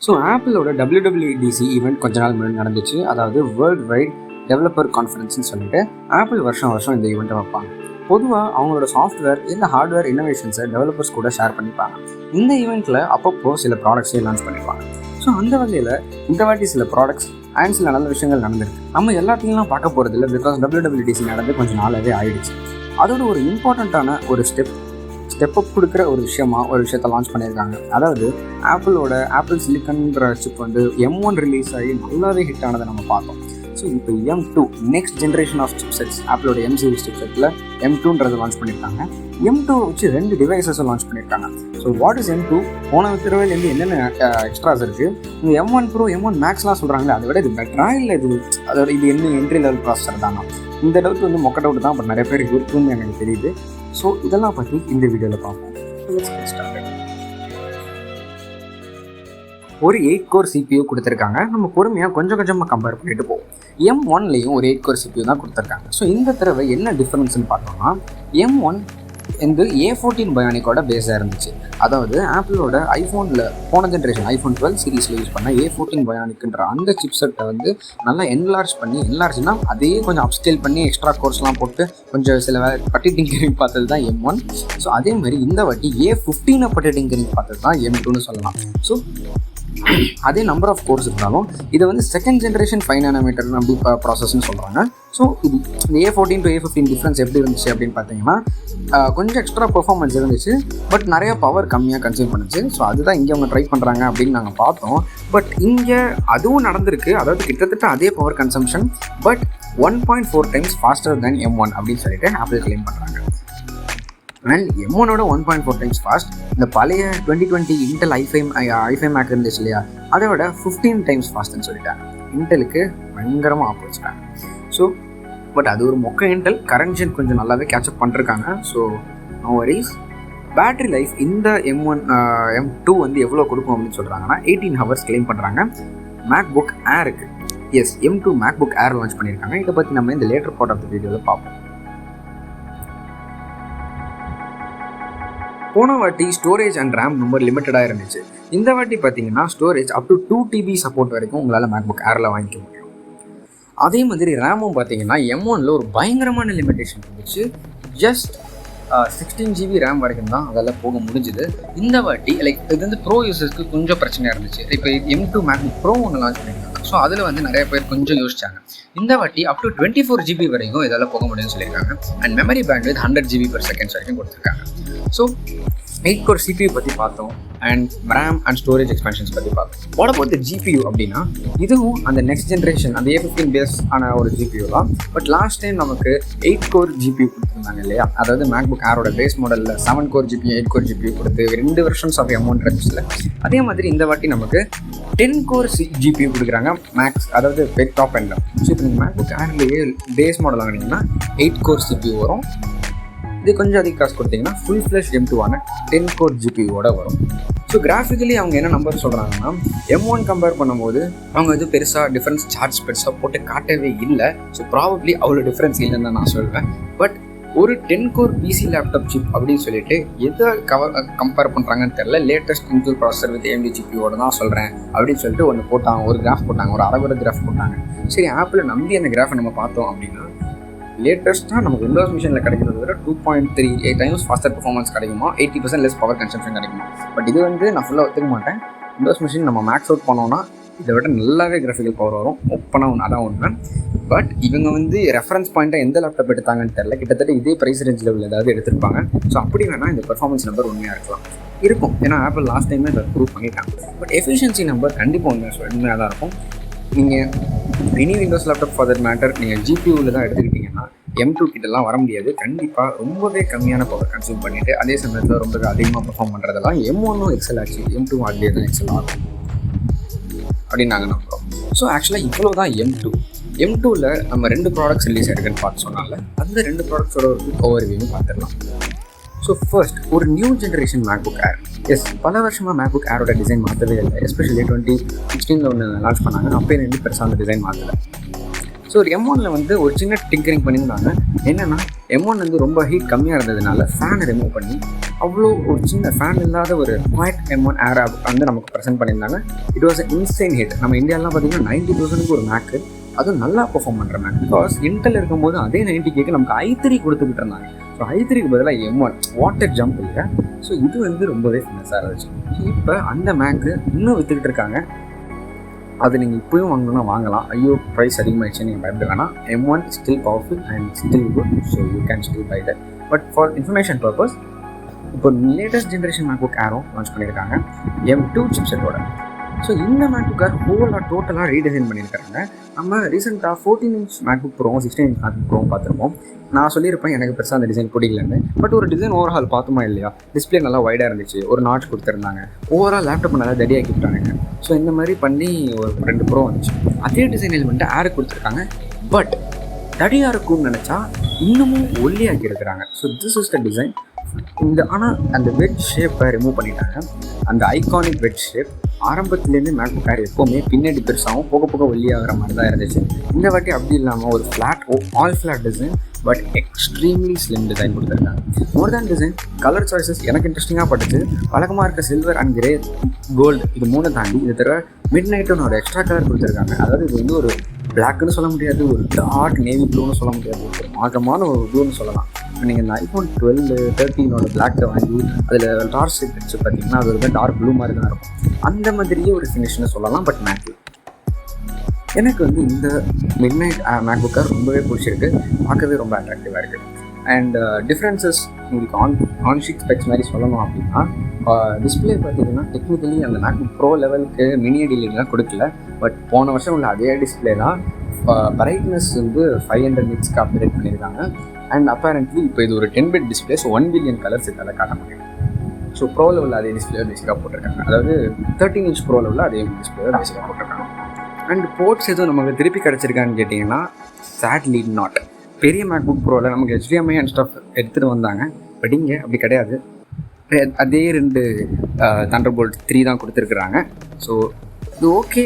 So ஆப்பிளோட WWDC event கொஞ்ச நாள் முன்னாடி நடந்துச்சு. அதாவது வேர்ல்டு வைட் டெவலப்பர் கான்ஃபரன்ஸ்னு சொல்லிட்டு ஆப்பிள் வருஷம் இந்த ஈவெண்ட்டை வைப்பாங்க. பொதுவாக அவங்களோட சாஃப்ட்வேர் இல்லை ஹார்ட்வேர் இன்னோவேஷன்ஸை டெவலப்பர்ஸ் கூட ஷேர் பண்ணிப்பாங்க. இந்த ஈவெண்ட்டில் அப்பப்போ சில ப்ராடக்ட்ஸே லான்ச் பண்ணிப்பாங்க. ஸோ அந்த வகையில் இந்த வாட்டி சில ப்ராடக்ட்ஸ் அண்ட் சில நல்ல விஷயங்கள் நடந்திருக்கு. நம்ம எல்லாத்தையும் பார்க்க போகிறது இல்லை, பிகாஸ் WWDC நடந்து கொஞ்சம் நாளாகவே ஆயிடுச்சு. அதோட ஒரு இம்பார்ட்டண்ட்டான ஒரு ஸ்டெப் அப் கொடுக்குற ஒரு விஷயத்தை லான்ச் பண்ணியிருக்காங்க. அதாவது ஆப்பிள் சிலிக்கன்ற சிப் வந்து M1 ரிலீஸ் ஆகி நல்லாவே ஹிட் ஆனதை நம்ம பார்த்தோம். ஸோ இப்போ M2 next generation of chipsets ஆப்பிளோட M சீரிஸ் சிப்செட்டில் M2ன்றது லான்ச் பண்ணியிருக்காங்க. M2 வச்சு 2 டிவைசஸும் லான்ச் பண்ணியிருக்காங்க. So what is M2? போன திருவையிலேருந்து என்னென்ன எக்ஸ்ட்ராஸ் இருக்குது? இந்த M1 Pro M1 Maxலாம் சொல்கிறாங்களே, அதை விட இது பெட்டரா இல்லை இது என்ன என்ட்ரி லெவல் ப்ராசஸர் தானா? இந்த டவுட் வந்து மொக்க டவுட் தான், பட் நிறைய பேர் இருக்குன்னு எனக்கு தெரியுது. ஸோ இதெல்லாம் பற்றி இந்த வீடியோவில் பார்ப்போம். ஒரு 8 கோர் CPU கொடுத்துருக்காங்க. நம்ம பொறுமையாக கொஞ்சமாக கம்பேர் பண்ணிட்டு போவோம். M1லேயும் ஒரு 8 கோர் CPU தான் கொடுத்துருக்காங்க. ஸோ இந்த தடவை என்ன டிஃப்ரென்ஸ்னு பார்த்தோம்னா, M1 இந்த A14 பயானிக்கோட பேஸாக இருந்துச்சு. அதாவது ஆப்பிளோட ஐஃபோனில் போன ஜென்ரேஷன் iPhone 12 சீரீஸில் யூஸ் பண்ண A14 பயானிக்குன்ற அந்த சிப்செட்டை வந்து நல்லா என்லார்ஜ்னா அதையே கொஞ்சம் அப்ஸ்கேல் பண்ணி எக்ஸ்ட்ரா கோர்ஸ்லாம் போட்டு கொஞ்சம் சில பட்டி டிங்கரிங் பார்த்தது தான் M1. ஸோ அதே மாதிரி இந்த வாட்டி A15 பட்டி டிங்கரிங் பார்த்தது தான் M2ன்னு சொல்லலாம். ஸோ அதே நம்பர் ஆஃப் கோர்ஸ் இருந்தாலும் இதை வந்து செகண்ட் ஜென்ரேஷன் 5 nm அப்படி ப்ராசஸ்ன்னு சொல்கிறாங்க. ஸோ இது A14 to A15 டிஃப்ரென்ஸ் எப்படி இருந்துச்சு அப்படின்னு பார்த்தீங்கன்னா, கொஞ்சம் எக்ஸ்ட்ரா பெர்ஃபார்மன்ஸ் இருந்துச்சு, பட் நிறையா பவர் கம்மியாக கன்சியூம் பண்ணுச்சு. ஸோ அதுதான் இங்கே அவங்க ட்ரை பண்ணுறாங்க அப்படின்னு நாங்கள் பார்த்தோம். பட் இங்கே அதுவும் நடந்திருக்கு. அதாவது கிட்டத்தட்ட அதே power consumption, but 1.4 times pastor than M1 அப்படின்னு சொல்லிட்டு ஆப்பிள் கிளைம் பண்ணுறாங்க. அண்ட் M1ஓட 1.4 times ஃபாஸ்ட் இந்த பழைய 2020 இன்டெல் i5 Mac இருந்துச்சு இல்லையா, அதை விட 15 times ஃபாஸ்ட்னு சொல்லிட்டாங்க. இன்டெலுக்கு பயங்கரமாக ஆப் வச்சுட்டாங்க. ஸோ பட் அது ஒரு மொக்க இன்டெல் கரண்ட் ஜென் கொஞ்சம் நல்லாவே கேட்சப் பண்ணிருக்காங்க. So no worries. Battery life இந்த M2 வந்து எவ்வளோ கொடுக்கும் அப்படின்னு சொல்கிறாங்கன்னா 18 hours கிளைம் பண்ணுறாங்க. MacBook Airக்கு M2 MacBook Air லான்ச் பண்ணியிருக்காங்க. இதை பற்றி நம்ம இந்த லேட்டர் பார்ட் ஆஃப் த வீடியோவில் பார்ப்போம். போன வாட்டி ஸ்டோரேஜ் அண்ட் ரேம் ரொம்ப லிமிட்டடாக இருந்துச்சு. இந்த வாட்டி பார்த்தீங்கன்னா storage up to 2 TB support வரைக்கும் உங்களால் MacBook Airல வாங்கிக்க முடியும். அதே மாதிரி ரேமும் பார்த்தீங்கன்னா M1ல ஒரு பயங்கரமான லிமிட்டேஷன் இருந்துச்சு. ஜஸ்ட் 16 GB ரேம் வரைக்கும் தான் அதெல்லாம் போக முடிஞ்சுது. இந்த வாட்டி இது வந்து ப்ரோ யூசர்ஸ்க்கு கொஞ்சம் பிரச்சனையாக இருந்துச்சு. இப்போ M2 MacBook Pro ஒன்று லான்ச் பண்ணியிருக்காங்க. ஸோ அதில் வந்து நிறைய பேர் கொஞ்சம் யோசிச்சாங்க. இந்த வாட்டி அப் டு 24 GB வரைக்கும் இதெல்லாம் போக முடியும்னு சொல்லியிருக்காங்க. அண்ட் மெமரி பேண்ட்வித் 100 GB/s வரைக்கும் கொடுத்துருக்காங்க. ஸோ 8 கோர் CPU பற்றி பார்த்தோம், and RAM and storage expansions பற்றி பார்த்தோம். வாட் அபவுட் தி GPU அப்படின்னா, இதுவும் அந்த நெக்ஸ்ட் ஜென்ரேஷன் அந்த A15 பேஸ் ஆன ஒரு GPU தான். பட் லாஸ்ட் டைம் நமக்கு 8 கோர் GPU கொடுத்துருந்தாங்க இல்லையா, அதாவது MacBook Airோட பேஸ் மாடலில் 7 கோர் GPU 8 கோர் GPU கொடுத்து 2 வெர்ஷன்ஸ் ஆஃப் M1 இருந்துச்சுல. அதே மாதிரி இந்த வாட்டி நமக்கு 10 கோர் GPU கொடுக்குறாங்க மேக்ஸ், அதாவது டாப் எண்டில். ஸோ இப்போ நீங்கள் MacBook Airலேயே பேஸ் மாடல் வாங்கினீங்கன்னா 8 கோர் CPU வரும். இது கொஞ்சம் அதிக காசு கொடுத்தீங்கன்னா ஃபுல் ஃப்ளஷ் M2 10 கோர் GPUவோட வரும். ஸோ கிராஃபிக்கலி அவங்க என்ன நம்பர் சொல்கிறாங்கன்னா, M1 கம்பேர் பண்ணும்போது அவங்க வந்து டிஃப்ரென்ஸ் சார்ட்ஸ் பெருசாக போட்டு காட்டவே இல்லை. ஸோ ப்ராபப்ளி அவ்வளோ டிஃப்ரென்ஸ் இல்லைன்னு தான் நான் சொல்வேன். பட் ஒரு 10 கோர் PC லேப்டாப் சிப் அப்படின்னு சொல்லிட்டு எதை கம்பேர் பண்ணுறாங்கன்னு தெரில. Latest Intel processor with AMD GPUவோட தான் சொல்கிறேன் அப்படின்னு சொல்லிட்டு ஒன்று போட்டாங்க, ஒரு கிராஃப் போட்டாங்க, ஒரு அரை கிராஃப் போட்டாங்க. சரி, ஆப்பிள் நம்பி அந்த கிராஃபை நம்ம பார்த்தோம் அப்படின்னா, லேட்டஸ்ட்டாக நமக்கு விண்டோஸ் மிஷினில் கிடைக்கிறத விட 2.38 times ஃபாஸ்டர் பெர்ஃபார்மன்ஸ் கிடைக்குமா, 80% லெஸ் பவர் கன்சம்ஷன் கிடைக்குமா. பட் இது வந்து நான் ஃபுல்லாக ஒத்துக்க மாட்டேன். விண்டோஸ் மிஷின் நம்ம மேக்ஸ் அவுட் பண்ணோன்னா இதை விட நல்லாவே கிராஃபிக்கல் பவர் வரும், ஓப்பனாக அதான் உண்மை. பட் இவங்க வந்து ரெஃபரன்ஸ் பாயிண்ட்டாக எந்த லேப்டாப் எடுத்தாங்கன்னு தெரியல. கிட்டத்தட்ட இதே ப்ரைஸ் ரேஞ்ச் லெவலில் ஏதாவது எடுத்திருப்பாங்க. ஸோ அப்படி வேணால் இந்த பெர்ஃபார்மன்ஸ் நம்பர் உண்மையாக இருக்கும். ஏன்னா ஆப்பிள் லாஸ்ட் டைமே அதை ப்ரூவ் பண்ணிட்டாங்க. பட் எஃபிஷியன்சி நம்பர் கண்டிப்பாக உண்மையாக தான் இருக்கும். நீங்கள் any Windows laptop for that matter நீங்கள் GPUவில் தான் எடுத்துக்கிட்டிங்கன்னா M2 கிட்டலாம் வர முடியாது. கண்டிப்பாக ரொம்பவே கம்மியான பவர் கன்சியூம் பண்ணிவிட்டு அதே சமயத்தில் ரொம்ப அதிகமாக பெர்ஃபார்ம் பண்ணுறதெல்லாம் M1 எக்ஸல் ஆச்சு, M2 அதே தான் எக்ஸல் ஆகும் அப்படின்னு நாங்கள் நம்புகிறோம். ஸோ ஆக்சுவலாக இவ்வளோ தான் M2ல நம்ம 2 ப்ராடக்ட்ஸ் ரிலீஸ் ஆகிருக்குன்னு பார்த்து சொன்னால அந்த 2 ப்ராடக்ட்ஸோட ஒரு ஓவர்வியூவும் பார்த்துடலாம். ஸோ ஃபர்ஸ்ட், ஒரு நியூ ஜென்ரேஷன் MacBook Air. பல வருஷமாக MacBook Airோட டிசைன் மாற்றவே இல்லை. எஸ்பெஷலி 2016 ஒன்று லான்ச் பண்ணாங்க. அப்போயே பெருசாக அந்த டிசைன் மாற்றலை. ஸோ ஒரு M1 வந்து ஒரு சின்ன டிங்கரிங் பண்ணியிருந்தாங்க. என்னென்னா M1 வந்து ரொம்ப ஹீட் கம்மியாக இருந்ததுனால ஃபேனை ரிமூவ் பண்ணி அவ்வளோ ஒரு சின்ன ஃபேன் இல்லாத ஒரு குவாய்ட் M1 ஏர் வந்து நமக்கு ப்ரெசென்ட் பண்ணியிருந்தாங்க. It was இன்சைன் hit. நம்ம இந்தியாவிலாம் பார்த்தீங்கன்னா 90,000 ஒரு மேக்கு, அதுவும் நல்லா பெர்ஃபார்ம் பண்ணுற மேக். பிகாஸ் இன்டெல் இருக்கும்போது அதே 90K நமக்கு i3 கொடுத்துக்கிட்டு இருந்தாங்க. ஸோ i3க்கு பதிலாக M1 வாட்டர் ஜம்ப் இல்லை. ஸோ இது வந்து ரொம்பவே ஃபேமஸாக இருந்துச்சு. ஸோ இப்போ அந்த மேக்கு இன்னும் விற்றுக்கிட்டு இருக்காங்க. அது நீங்கள் இப்போயும் வாங்கணும்னா வாங்கலாம். ஐயோ ப்ரைஸ் அதிகமாகிடுச்சு நீங்கள் பயப்பட வேணாம். M1 still powerful and still good. So you can still buy that. But for information purpose இப்போ லேட்டஸ்ட் ஜென்ரேஷன் மேக்புக் ஏரும் லான்ச் பண்ணியிருக்காங்க M2 சிப்செட்டோட. ஸோ இந்த மேக்புக் ஏர் ஹோலாக டோட்டலாக ரீடிசைன் பண்ணியிருக்காங்க. நம்ம ரீசெண்டாக 14 இன்ச் மேக்புக் ப்ரோவும் 16 இன்ச் மேக்புக் ப்ரோவும் பார்த்துருப்போம். நான் சொல்லியிருப்பேன் எனக்கு பெருசாக அந்த டிசைன் பிடிக்கலன்னு. பட் ஒரு டிசைன் ஓவரால் பார்த்தோமா இல்லையா, டிஸ்பிளே நல்லா வைடாக இருந்துச்சு, ஒரு நாட்ச் கொடுத்துருந்தாங்க, ஓவரால் லேப்டாப் நல்லா தடியாக்கி விட்டானுங்க. ஸோ இந்த மாதிரி பண்ணி ஒரு 2 ப்ரோ வந்துச்சு. அதே டிசைன் எலிமெண்ட்டு ஏருக்கு கொடுத்துருக்காங்க. பட் தடியாக இருக்கும்னு நினச்சா இன்னமும் ஒல்லியாக்கி இருக்கிறாங்க. So this is the design. ஆனால் அந்த வெட் ஷேப்பை ரிமூவ் பண்ணிட்டாங்க. அந்த ஐகானிக் வெட் ஷேப் ஆரம்பத்துலேருந்து மேக்புக் ஏர் எப்போவுமே பின்னாடி பெருசாகவும் போக போக ஒல்லியாகிற மாதிரி தான் இருந்துச்சு. இந்த வாட்டி அப்படி இல்லாமல் ஒரு flat all flat design but extremely slim design கொடுத்துருக்காங்க. மோர் தேன் டிசைன், கலர் சாய்ஸஸ் எனக்கு இன்ட்ரெஸ்டிங்காக பட்டுச்சு. வழக்கமாக இருக்க சில்வர் அண்ட் கிரே, கோல்டு, இது 3 தாண்டி இது தவிர மிட் நைட்டுன்னு ஒரு எக்ஸ்ட்ரா கலர் கொடுத்துருக்காங்க. அதாவது இது வந்து ஒரு பிளாக்னு சொல்ல முடியாது, ஒரு டார்க் நேவி ப்ளூன்னு சொல்ல முடியாது, ஒரு மாற்றமான ஒரு ப்ளூன்னு சொல்லலாம். இப்போ நீங்கள் இந்த iPhone 12, 13 பிளாக்கை வாங்கி அதில் டார்க் ஷேப் வச்சு பார்த்தீங்கன்னா அது ஒரு டார்க் ப்ளூ மாதிரி தான் இருக்கும். அந்த மாதிரியே ஒரு ஃபினிஷ்னு சொல்லலாம். பட் மேக்கு எனக்கு வந்து இந்த மிட் நைட் மேக்புக் ஏர் ரொம்பவே பிடிச்சிருக்கு. பார்க்கவே ரொம்ப அட்ராக்டிவாக இருக்குது. அண்ட் டிஃப்ரென்சஸ் உங்களுக்கு ஆன்ஷீட் ஸ்பெக்ஸ் மாதிரி சொல்லணும் அப்படின்னா, டிஸ்பிளே பார்த்தீங்கன்னா டெக்னிக்கலி அந்த மேக்புக் ப்ரோ லெவலுக்கு மினி எடிலாம் கொடுக்கல. பட் போன வருஷம் உள்ள அதே டிஸ்பிளே தான். பிரைட்னஸ் வந்து 500 நிட்ஸ்க்கு அப்கிரேட் பண்ணியிருக்காங்க. அண்ட் அப்பேரண்ட்லி இப்போ இது ஒரு 10 bit display. So 1 billion colours இதால் காட்ட முடியும். ஸோ ப்ரோ லெவலில் அதே டிஸ்பிளே பேசிக்காக போட்டிருக்காங்க. அதாவது 13 இன்ச் ப்ரோ லெவலில் அதே டிஸ்பிளே பேசிக்காக போட்டிருக்காங்க. அண்ட் போர்ட்ஸ் எதுவும் நமக்கு திருப்பி கிடச்சிருக்கான்னு கேட்டிங்கன்னா சேட்லி நாட். பெரிய மேக்புக் ப்ரோவில் நமக்கு HDMI அண்ட் ஸ்டஃப் எடுத்துகிட்டு வந்தாங்க. பட் இங்கே அப்படி கிடையாது. அதே 2 Thunderbolt 3 தான் கொடுத்துருக்குறாங்க. ஸோ இது ஓகே,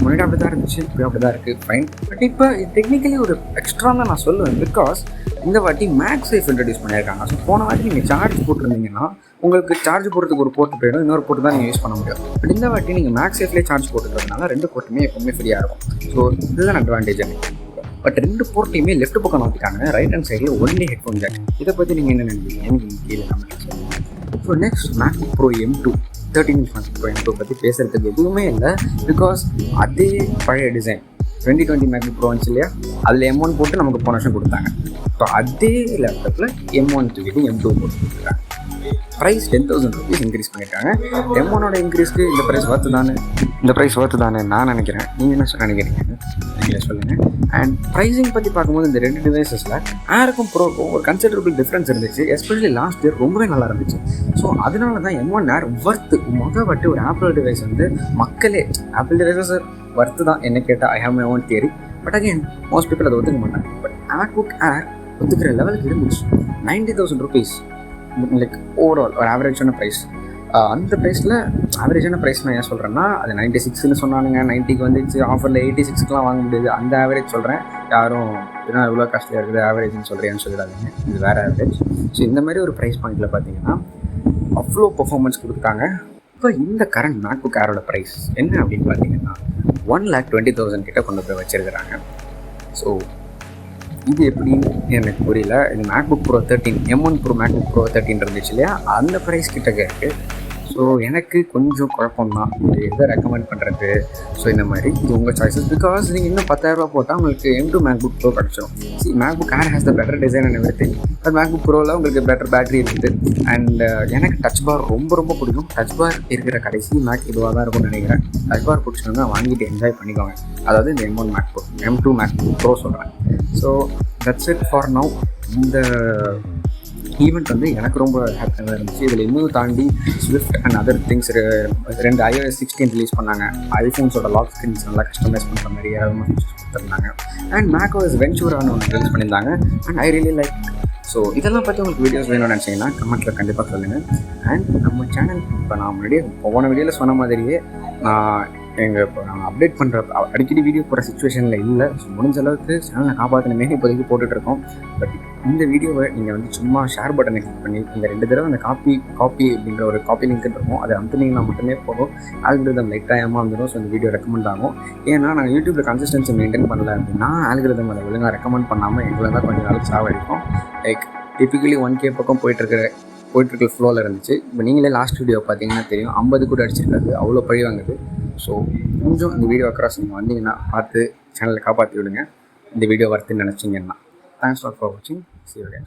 முன்னாடி அப்படி தான் இருந்துச்சு, இப்போ அப்படி தான் இருக்குது, ஃபைன். பட் இப்போ டெக்னிக்கலி ஒரு எக்ஸ்ட்ரான்னு நான் சொல்லுவேன். பிகாஸ் இந்த வாட்டி மேக் சேஃப் இன்ட்ரடியூஸ் பண்ணியிருக்காங்க. ஸோ போன வாட்டி நீங்கள் சார்ஜ் போட்டிருந்தீங்கன்னா உங்களுக்கு சார்ஜ் போடுறதுக்கு ஒரு போர்ட்டு போயிடும், இன்னொரு போர்ட்டு தான் நீங்கள் யூஸ் பண்ண முடியும். பட் இந்த வாட்டி நீங்கள் மேக் சேஃப்லேயே சார்ஜ் போட்டுக்கிறதுனால 2 போர்ட்டுமே எப்பவுமே ஃப்ரீயாக இருக்கும். ஸோ இதுதான் அட்வான்டேஜ் எனக்கு. பட் 2 போர்ட்டையுமே லெஃப்ட் பக்கம் மாற்றிட்டாங்க. ரைட் ஹேண்ட் சைடில் ஒன்லி ஹெட்ஃபோன் ஜாக். இதை பற்றி நீங்கள் என்ன நினைக்கிறீங்க எனக்கு கீழே கமெண்ட் சொல்லுங்கள். So next MacBook bro M2 13 inch MacBook bro M2 பற்றி பேசுகிறதுக்கு எதுவுமே இல்லை. பிகாஸ் அதே பழைய டிசைன் 2020 மேக்புக் ப்ரோ வந்துச்சு இல்லையா, அதில் M1 போட்டு நமக்கு போன வருஷம் கொடுத்தாங்க. ஸோ அதே லேப்டாப்பில் M1 தூக்கிட்டு M2 போட்டு கொடுத்துருக்காங்க. ப்ரைஸ் 10,000 rupees இன்க்ரீஸ் பண்ணியிருக்காங்க. M1ஓட இன்க்ரீஸ்க்கு இந்த ப்ரைஸ் ஒர்த்து தானே நான் நினைக்கிறேன். நீங்கள் என்ன நினைக்கிறீங்க நீங்களே சொல்லுங்கள். அண்ட் ப்ரைஸிங் பற்றி பார்க்கும்போது இந்த 2 டிவைசஸில் ஏருக்கும் ப்ரோக்கும் ஒரு கன்சிடரபிள் டிஃப்ரென்ஸ் இருந்துச்சு. எஸ்பெஷலி லாஸ்ட் இயர் ரொம்பவே நல்லா இருந்துச்சு. ஸோ அதனால தான் M1 ஏர் ஒர்த்து. வாட்டி ஒரு ஆப்பிள் டிவைஸ் வந்து மக்களே ஆப்பிள் டிவைசஸ் ஒர்த்து தான் என்ன கேட்டால் I have my own theory. But again most people அதை ஒத்துக்க மாட்டாங்க. பட் மேக்புக் ஏர் ஒத்துக்கிற லெவலுக்கு இருந்துச்சு. 90,000 rupees லைக் ஓவரால் ஒரு ஆவரேஜான ப்ரைஸ். அந்த ப்ரைஸில் ஆவரேஜான ப்ரைஸ் நான் ஏன் சொல்கிறேன்னா, அது 96ன்னு சொன்னானுங்க, 90க்கு வந்துச்சு, ஆஃபரில் 86க்குலாம் வாங்க முடியாது. அந்த ஆவரேஜ் சொல்கிறேன். யாரும் ஏன்னா இவ்வளோ காஸ்ட்லியாக இருக்குது ஆவரேஜ்னு சொல்கிறேன்னு சொல்லிடாதீங்க, இது வேறு ஆவரேஜ். ஸோ இந்த மாதிரி ஒரு ப்ரைஸ் பாயிண்டில் பார்த்தீங்கன்னா அவ்வளோ பர்ஃபார்மன்ஸ் கொடுத்துட்டாங்க. இப்போ இந்த கரண்ட் மேக்புக் ஏரோட ப்ரைஸ் என்ன அப்படின்னு பார்த்தீங்கன்னா 1,20,000 கிட்ட கொண்டு போய் வச்சுருக்கிறாங்க. ஸோ இது எப்படின்னு எனக்கு புரியல. இது MacBook bro 13 M1 bro MacBook bro 13 இருந்துச்சு இல்லையா, அந்த ப்ரைஸ் கிட்டக்க இருக்குது. ஸோ எனக்கு கொஞ்சம் குழப்பம் தான் எதை ரெக்கமெண்ட் பண்ணுறது. ஸோ இந்த மாதிரி இது உங்கள் சாய்ஸஸ். பிகாஸ் நீங்கள் இன்னும் 10,000 போட்டால் உங்களுக்கு M2 மேக்புக் ப்ரோ கிடச்சிடும். MacBook Air has the better design and everything. But MacBook ப்ரோவில் உங்களுக்கு பெட்டர் பேட்டரி இருக்குது. அண்ட் எனக்கு டச் பார் ரொம்ப ரொம்ப பிடிக்கும். டச் பார் இருக்கிற கடைசி மேக் இதுவாக தான் இருக்கும்னு நினைக்கிறேன். டச் பார் பிடிச்சிருந்தா வாங்கிட்டு என்ஜாய் பண்ணிக்கோங்க. அதாவது இந்த M1 MacBook M2 MacBook Pro சொல்கிறேன். So that's it for now. இந்த ஈவெண்ட் வந்து எனக்கு ரொம்ப ஹாப்பியாக இருந்துச்சு. இதில் இன்னும் தாண்டி Swift and other things 2 iOS 16 ரிலீஸ் பண்ணாங்க. ஐஃபோன்ஸோட லாக் ஸ்க்ரீன்ஸ் நல்லா கஸ்டமைஸ் பண்ணுற மாதிரி ஏதாவது ஃபீச்சர்ஸ் கொடுத்துருந்தாங்க. அண்ட் macOS வென்ச்சூரான்னு ஒன்று ரிலீஸ் பண்ணியிருந்தாங்க. And I really like. So இதெல்லாம் பற்றி உங்களுக்கு வீடியோஸ் வேணும்னு நினச்சிங்கன்னா கமெண்ட்டில் கண்டிப்பாக சொல்லுங்கள். அண்ட் நம்ம சேனல் இப்போ நான் முன்னாடியே ஒவ்வொரு வீடியோவில் சொன்ன மாதிரியே நான் எங்கள் இப்போ நாங்கள் அப்டேட் பண்ணுற அடிக்கடி வீடியோ போகிற சுச்சுவேஷனில் இல்லை. ஸோ முடிஞ்ச அளவுக்கு சேனலை காப்பாற்றின மாரி இப்போதைக்கு போட்டுட்ருக்கோம். பட் இந்த வீடியோவை நீங்கள் வந்து சும்மா ஷேர் பட்டனை கிளிக் பண்ணி இந்த 2 தடவை அந்த காப்பி அப்படிங்கிற ஒரு காப்பி லிங்க் இருக்கும், அதை அமுத்துனீங்கன்னா மட்டுமே போதும். ஆல்கிரிதம் லைட்டாக ஏமாந்துடும். ஸோ இந்த வீடியோ ரெக்கமெண்ட் ஆகும். ஏன்னா நாங்கள் யூடியூப்பில் கன்சிஸ்டன்சி மெயின்டைன் பண்ணல அப்படின்னா ஆல்கிரிதம் அதை ஒழுங்காக ரெக்கமெண்ட் பண்ணாமல் எங்களை தான் கொஞ்சம் நாளைக்கு சாவடிக்கும். லைக் டிப்பிக்கலி 1K பக்கம் போயிட்டுருக்க ஃப்ளோவில் இருந்துச்சு. இப்போ நீங்களே லாஸ்ட் வீடியோ பார்த்தீங்கன்னா தெரியும், 50 கூட அடிச்சிருக்காது, அவ்வளோ பழி வாங்குது. ஸோ கொஞ்சம் இந்த வீடியோ அக்ராஸ் நீங்கள் வந்தீங்கன்னா பார்த்து சேனலை காப்பாற்றி விடுங்க. இந்த வீடியோ வருதுன்னு நினச்சிங்கன்னா. தேங்க்ஸ் ஃபார் வாட்சிங். See you again.